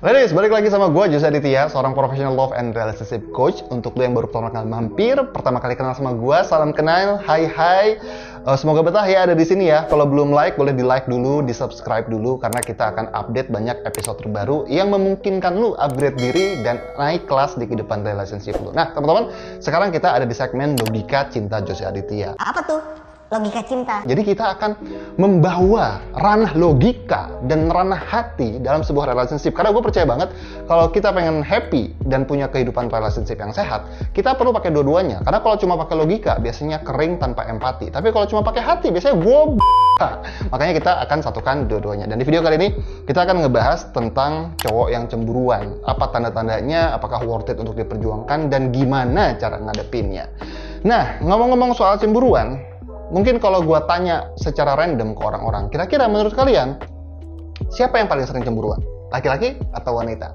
Ladies, balik lagi sama gue, Jose Aditya, seorang professional love and relationship coach. Untuk lo yang baru pertama kali kenal sama gue, salam kenal, hai. Semoga betah ya ada di sini ya. Kalau belum like, boleh di like dulu, di subscribe dulu, karena kita akan update banyak episode terbaru yang memungkinkan lo upgrade diri dan naik kelas di kehidupan relationship lo. Nah, teman-teman, sekarang kita ada di segmen Logika Cinta Jose Aditya. Apa tuh? Logika cinta. Jadi kita akan membawa ranah logika dan ranah hati dalam sebuah relationship. Karena gue percaya banget kalau kita pengen happy dan punya kehidupan relationship yang sehat, kita perlu pakai dua-duanya. Karena kalau cuma pakai logika, biasanya kering tanpa empati. Tapi kalau cuma pakai hati, biasanya makanya kita akan satukan dua-duanya. Dan di video kali ini, kita akan ngebahas tentang cowok yang cemburuan. Apa tanda-tandanya, apakah worth it untuk diperjuangkan, dan gimana cara ngadepinnya. Nah, ngomong-ngomong soal cemburuan, mungkin kalau gue tanya secara random ke orang-orang, kira-kira menurut kalian, siapa yang paling sering cemburuan? Laki-laki atau wanita?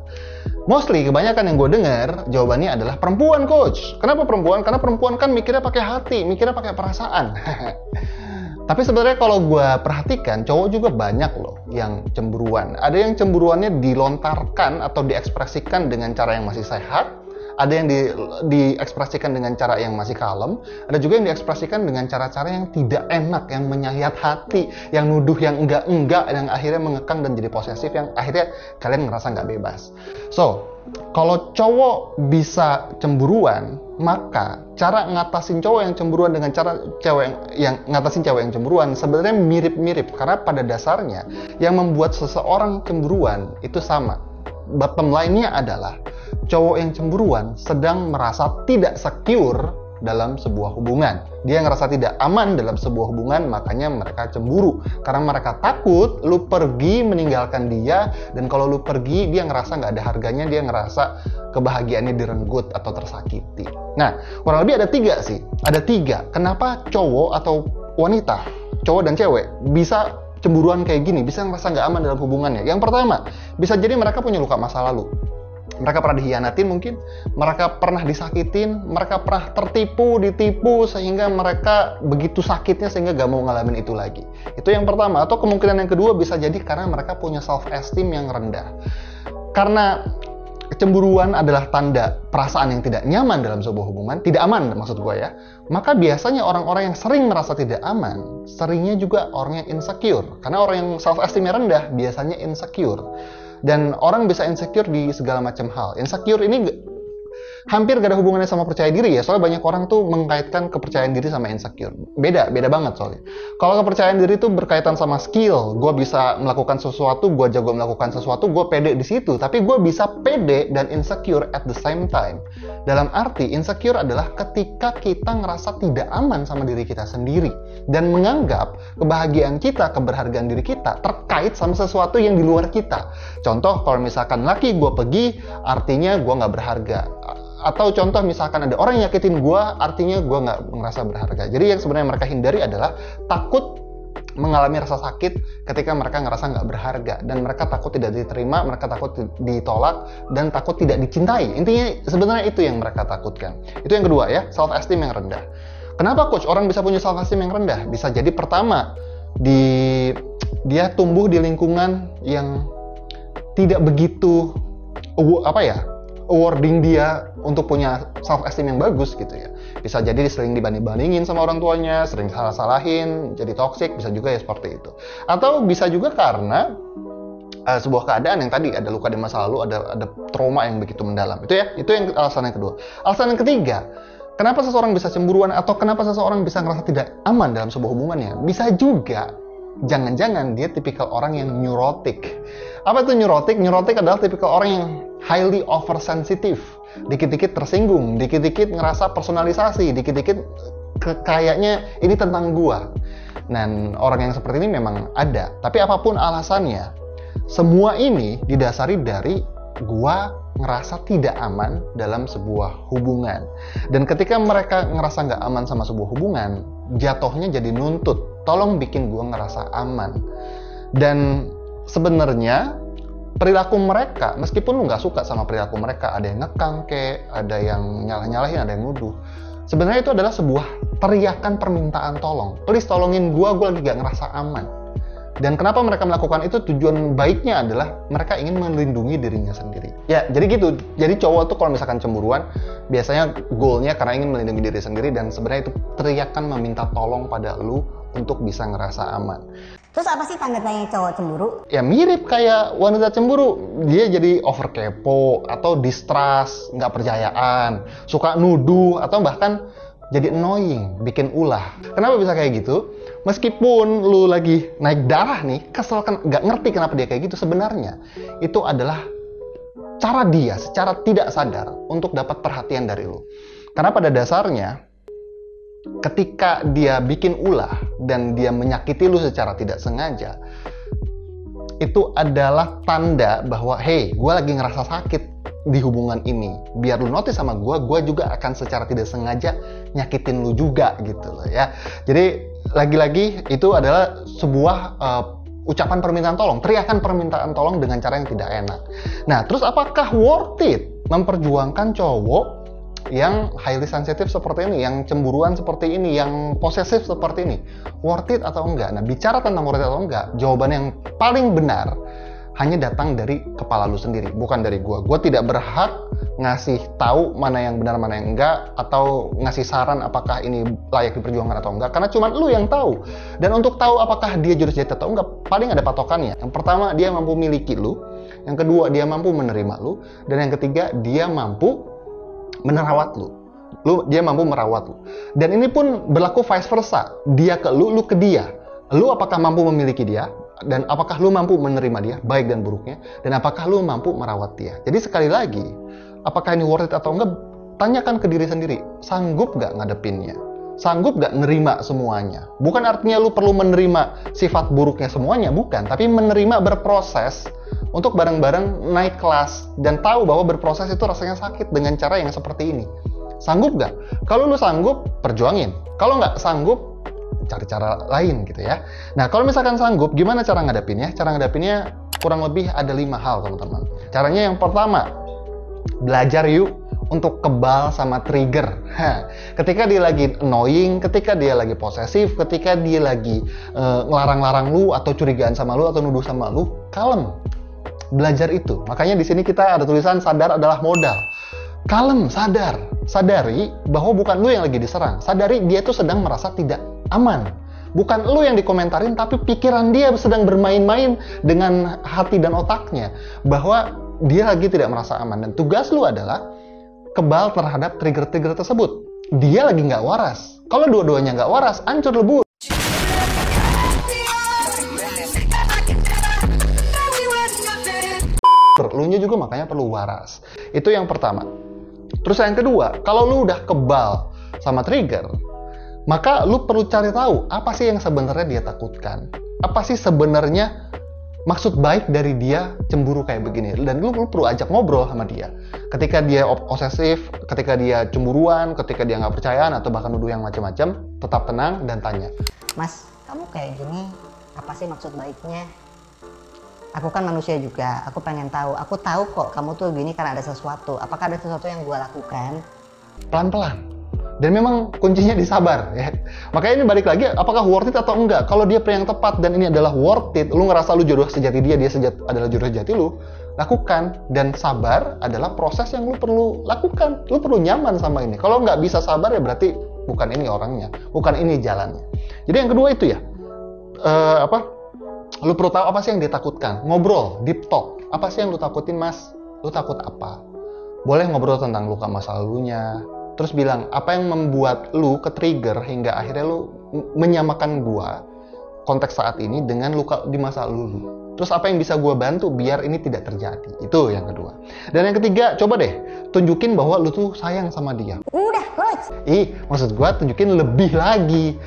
Mostly, kebanyakan yang gue dengar, jawabannya adalah perempuan, coach. Kenapa perempuan? Karena perempuan kan mikirnya pakai hati, mikirnya pakai perasaan. Tapi sebenarnya kalau gue perhatikan, cowok juga banyak loh yang cemburuan. Ada yang cemburuannya dilontarkan atau diekspresikan dengan cara yang masih sehat, ada yang diekspresikan dengan cara yang masih kalem, ada juga yang diekspresikan dengan cara-cara yang tidak enak, yang menyayat hati, yang nuduh yang enggak, yang akhirnya mengekang dan jadi posesif, yang akhirnya kalian ngerasa nggak bebas. So, kalau cowok bisa cemburuan, maka cara ngatasin cowok yang cemburuan dengan cara ngatasin cewek yang cemburuan sebenarnya mirip-mirip, karena pada dasarnya yang membuat seseorang cemburuan itu sama. Bottom line-nya adalah cowok yang cemburuan sedang merasa tidak secure dalam sebuah hubungan. Dia ngerasa tidak aman dalam sebuah hubungan, makanya mereka cemburu. Karena mereka takut lu pergi meninggalkan dia, dan kalau lu pergi, dia ngerasa nggak ada harganya, dia ngerasa kebahagiaannya direnggut atau tersakiti. Nah, kurang lebih ada tiga sih. Ada tiga. Kenapa cowok atau wanita, cowok dan cewek, bisa cemburuan kayak gini, bisa ngerasa nggak aman dalam hubungannya. Yang pertama, bisa jadi mereka punya luka masa lalu. Mereka pernah dikhianatin mungkin, mereka pernah disakitin, mereka pernah tertipu, ditipu, sehingga mereka begitu sakitnya sehingga gak mau ngalamin itu lagi. Itu yang pertama. Atau kemungkinan yang kedua bisa jadi karena mereka punya self-esteem yang rendah. Karena kecemburuan adalah tanda perasaan yang tidak nyaman dalam sebuah hubungan, tidak aman maksud gue ya. Maka biasanya orang-orang yang sering merasa tidak aman, seringnya juga orang yang insecure. Karena orang yang self-esteemnya rendah biasanya insecure. Dan orang bisa insecure di segala macam hal. Insecure ini hampir gak ada hubungannya sama percaya diri ya. Soalnya banyak orang tuh mengkaitkan kepercayaan diri sama insecure. Beda banget soalnya. Kalau kepercayaan diri itu berkaitan sama skill. Gue bisa melakukan sesuatu, gue jago melakukan sesuatu, gue pede di situ. Tapi gue bisa pede dan insecure at the same time. Dalam arti, insecure adalah ketika kita ngerasa tidak aman sama diri kita sendiri. Dan menganggap kebahagiaan kita, keberhargaan diri kita terkait sama sesuatu yang di luar kita. Contoh, kalau misalkan laki gue pergi, artinya gue gak berharga. Atau contoh misalkan ada orang yang nyakitin gue, artinya gue nggak ngerasa berharga. Jadi yang sebenarnya mereka hindari adalah takut mengalami rasa sakit ketika mereka ngerasa nggak berharga. Dan mereka takut tidak diterima, mereka takut ditolak, dan takut tidak dicintai. Intinya sebenarnya itu yang mereka takutkan. Itu yang kedua ya, self-esteem yang rendah. Kenapa coach orang bisa punya self-esteem yang rendah? Bisa jadi pertama, dia tumbuh di lingkungan yang tidak begitu awarding dia untuk punya self-esteem yang bagus gitu ya. Bisa jadi sering dibanding-bandingin sama orang tuanya, sering salah-salahin, jadi toxic, bisa juga ya seperti itu. Atau bisa juga karena sebuah keadaan yang tadi ada luka di masa lalu, ada trauma yang begitu mendalam. Itu yang alasan yang kedua. Alasan yang ketiga, kenapa seseorang bisa cemburuan atau kenapa seseorang bisa ngerasa tidak aman dalam sebuah hubungannya? Bisa juga jangan-jangan dia tipikal orang yang neurotik. Apa itu neurotik? Neurotik adalah tipikal orang yang highly oversensitive. Dikit-dikit tersinggung, dikit-dikit ngerasa personalisasi, dikit-dikit kayaknya ini tentang gua. Dan orang yang seperti ini memang ada. Tapi apapun alasannya, semua ini didasari dari gua ngerasa tidak aman dalam sebuah hubungan. Dan ketika mereka ngerasa nggak aman sama sebuah hubungan, jatuhnya jadi nuntut. Tolong bikin gua ngerasa aman. Dan sebenarnya perilaku mereka, meskipun lu nggak suka sama perilaku mereka, ada yang ngekang ada yang nyalah-nyalahin, ada yang nuduh, sebenarnya itu adalah sebuah teriakan permintaan tolong. Please tolongin gue lagi gak ngerasa aman. Dan kenapa mereka melakukan itu, tujuan baiknya adalah mereka ingin melindungi dirinya sendiri. Ya, jadi gitu. Jadi cowok tuh kalau misalkan cemburuan, biasanya goalnya karena ingin melindungi diri sendiri, dan sebenarnya itu teriakan meminta tolong pada lu untuk bisa ngerasa aman. Terus apa sih tanda-tandanya cowok cemburu? Ya mirip kayak wanita cemburu. Dia jadi over kepo, atau distrust, nggak percayaan, suka nuduh, atau bahkan jadi annoying, bikin ulah. Kenapa bisa kayak gitu? Meskipun lu lagi naik darah nih, kesel, nggak ngerti kenapa dia kayak gitu, sebenarnya itu adalah cara dia secara tidak sadar untuk dapat perhatian dari lu. Karena pada dasarnya, ketika dia bikin ulah dan dia menyakiti lu secara tidak sengaja, itu adalah tanda bahwa, hey, gue lagi ngerasa sakit di hubungan ini. Biar lu notice sama gue juga akan secara tidak sengaja nyakitin lu juga gitu loh ya. Jadi lagi-lagi itu adalah sebuah ucapan permintaan tolong, teriakan permintaan tolong dengan cara yang tidak enak. Nah, terus apakah worth it memperjuangkan cowok yang highly sensitive seperti ini, yang cemburuan seperti ini, yang posesif seperti ini? Worth it atau enggak? Nah, bicara tentang worth it atau enggak, jawaban yang paling benar hanya datang dari kepala lu sendiri, bukan dari gua. Gua tidak berhak ngasih tahu mana yang benar, mana yang enggak, atau ngasih saran apakah ini layak diperjuangkan atau enggak, karena cuma lu yang tahu. Dan untuk tahu apakah dia jurus jahit atau enggak, paling ada patokannya. Yang pertama, dia mampu miliki lu. Yang kedua, dia mampu menerima lu. Dan yang ketiga, dia mampu merawat lu. Dia mampu merawat lu. Dan ini pun berlaku vice versa. Dia ke lu ke dia. Lu apakah mampu memiliki dia? Dan apakah lu mampu menerima dia, baik dan buruknya? Dan apakah lu mampu merawat dia? Jadi sekali lagi, apakah ini worth it atau enggak? Tanyakan ke diri sendiri, sanggup gak ngadepinnya? Sanggup gak nerima semuanya? Bukan artinya lu perlu menerima sifat buruknya semuanya, bukan. Tapi menerima berproses untuk bareng-bareng naik kelas. Dan tahu bahwa berproses itu rasanya sakit dengan cara yang seperti ini. Sanggup gak? Kalau lu sanggup, perjuangin. Kalau nggak sanggup, cari cara lain gitu ya. Nah, kalau misalkan sanggup, gimana cara ngadepinnya? Cara ngadepinnya kurang lebih ada 5 hal, teman-teman. Caranya yang pertama, belajar yuk untuk kebal sama trigger. Ketika dia lagi annoying, ketika dia lagi posesif, ketika dia lagi ngelarang-larang lu, atau curigaan sama lu, atau nuduh sama lu, kalem. Belajar itu. Makanya di sini kita ada tulisan sadar adalah modal. Kalem, sadar. Sadari bahwa bukan lu yang lagi diserang. Sadari dia tuh sedang merasa tidak aman. Bukan lu yang dikomentarin, tapi pikiran dia sedang bermain-main dengan hati dan otaknya. Bahwa dia lagi tidak merasa aman. Dan tugas lu adalah kebal terhadap trigger-trigger tersebut. Dia lagi nggak waras. Kalau dua-duanya nggak waras, hancur lebur. Lunya juga makanya perlu waras. Itu yang pertama. Terus yang kedua, kalau lu udah kebal sama trigger, maka lu perlu cari tahu apa sih yang sebenarnya dia takutkan. Apa sih sebenarnya maksud baik dari dia cemburu kayak begini. Dan lu perlu ajak ngobrol sama dia. Ketika dia obsesif, ketika dia cemburuan, ketika dia nggak percayaan, atau bahkan nuduh yang macam-macam, tetap tenang dan tanya. Mas, kamu kayak gini, apa sih maksud baiknya? Aku kan manusia juga, aku pengen tahu. Aku tahu kok kamu tuh gini karena ada sesuatu. Apakah ada sesuatu yang gue lakukan? Pelan-pelan. Dan memang kuncinya disabar ya. Makanya ini balik lagi, apakah worth it atau enggak? Kalau dia pria yang tepat dan ini adalah worth it, lu ngerasa lu jodoh sejati dia adalah jodoh sejati lu, lakukan. Dan sabar adalah proses yang lu perlu lakukan. Lu perlu nyaman sama ini. Kalau nggak bisa sabar ya berarti bukan ini orangnya, bukan ini jalannya. Jadi yang kedua itu ya, lu perlu tahu apa sih yang dia takutkan. Ngobrol, deep talk. Apa sih yang lu takutin, Mas? Lu takut apa? Boleh ngobrol tentang luka masa lalunya. Terus bilang, apa yang membuat lu ke-trigger hingga akhirnya lu menyamakan gua konteks saat ini dengan luka di masa lalu. Terus apa yang bisa gua bantu biar ini tidak terjadi. Itu yang kedua. Dan yang ketiga, coba deh tunjukin bahwa lu tuh sayang sama dia. Udah, coach. Maksud gua tunjukin lebih lagi.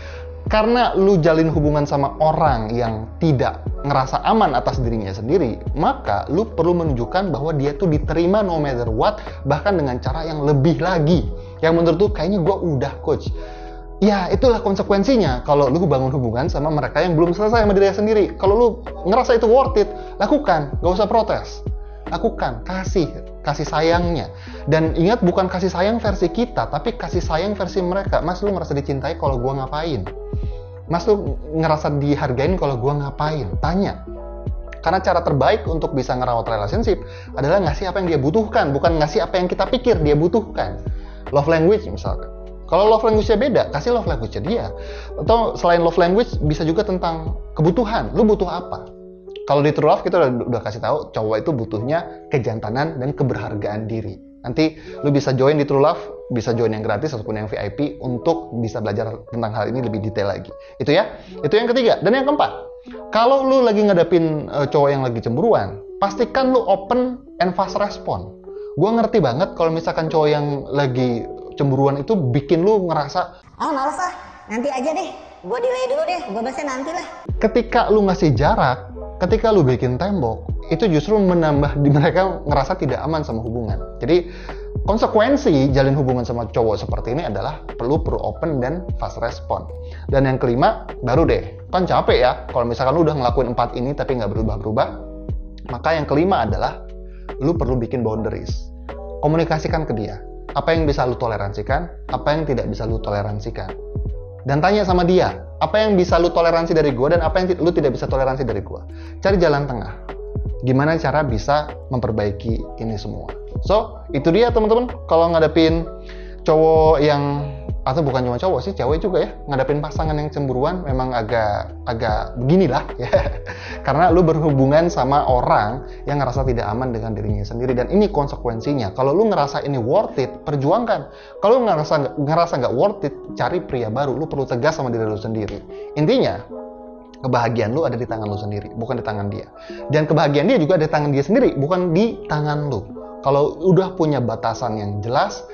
Karena lu jalin hubungan sama orang yang tidak ngerasa aman atas dirinya sendiri, maka lu perlu menunjukkan bahwa dia tuh diterima no matter what, bahkan dengan cara yang lebih lagi. Yang menurut lu kayaknya gue udah, coach. Ya, itulah konsekuensinya kalau lu bangun hubungan sama mereka yang belum selesai sama dirinya sendiri. Kalau lu ngerasa itu worth it, lakukan, gak usah protes. Lakukan, kasih sayangnya. Dan ingat, bukan kasih sayang versi kita, tapi kasih sayang versi mereka. Mas, lu merasa dicintai kalau gue ngapain? Mas tuh ngerasa dihargain kalau gue ngapain? Tanya. Karena cara terbaik untuk bisa ngerawat relationship adalah ngasih apa yang dia butuhkan, bukan ngasih apa yang kita pikir dia butuhkan. Love language misalkan. Kalau love language-nya beda, kasih love language-nya dia. Atau selain love language, bisa juga tentang kebutuhan. Lu butuh apa? Kalau di True Love kita udah kasih tahu, cowok itu butuhnya kejantanan dan keberhargaan diri. Nanti lu bisa join di True Love, bisa join yang gratis ataupun yang VIP untuk bisa belajar tentang hal ini lebih detail lagi. Itu ya. Itu yang ketiga. Dan yang keempat, kalau lu lagi ngadepin cowok yang lagi cemburuan, pastikan lu open and fast respon. Gua ngerti banget kalau misalkan cowok yang lagi cemburuan itu bikin lu ngerasa, males ah, nanti aja deh, gue delay dulu deh, gue bahasnya nanti lah. Ketika lu ngasih jarak, ketika lu bikin tembok, itu justru menambah di mereka ngerasa tidak aman sama hubungan. Jadi konsekuensi jalin hubungan sama cowok seperti ini adalah perlu open dan fast respon. Dan yang kelima, baru deh, kan capek ya kalau misalkan lu udah ngelakuin 4 ini tapi nggak berubah-berubah. Maka yang kelima adalah lu perlu bikin boundaries. Komunikasikan ke dia apa yang bisa lu toleransikan, apa yang tidak bisa lu toleransikan. Dan tanya sama dia, apa yang bisa lu toleransi dari gue dan apa yang lu tidak bisa toleransi dari gue. Cari jalan tengah. Gimana cara bisa memperbaiki ini semua. So, itu dia teman-teman. Kalau ngadepin cowok yang, atau bukan cuma cowok sih, cewek juga ya, ngadepin pasangan yang cemburuan memang agak beginilah ya. Karena lu berhubungan sama orang yang ngerasa tidak aman dengan dirinya sendiri, dan ini konsekuensinya. Kalau lu ngerasa ini worth it, perjuangkan. Kalau lu ngerasa nggak worth it, cari pria baru. Lu perlu tegas sama diri lu sendiri. Intinya, kebahagiaan lu ada di tangan lu sendiri, bukan di tangan dia. Dan kebahagiaan dia juga ada di tangan dia sendiri, bukan di tangan lu. Kalau udah punya batasan yang jelas,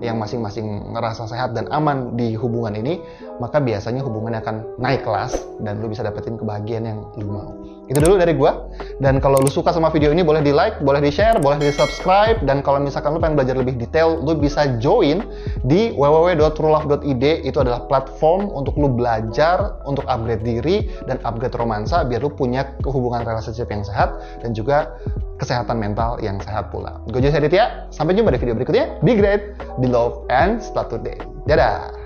yang masing-masing ngerasa sehat dan aman di hubungan ini, maka biasanya hubungannya akan naik kelas dan lu bisa dapetin kebahagiaan yang lu mau. Itu dulu dari gua. Dan kalau lu suka sama video ini, boleh di like, boleh di share, boleh di subscribe. Dan kalau misalkan lu pengen belajar lebih detail, lu bisa join di www.truelove.id. Itu adalah platform untuk lu belajar, untuk upgrade diri dan upgrade romansa, biar lu punya hubungan relationship yang sehat dan juga kesehatan mental yang sehat pula. Gue Jose Aditya, sampai jumpa di video berikutnya. Be great, be love, and start today. Dadah!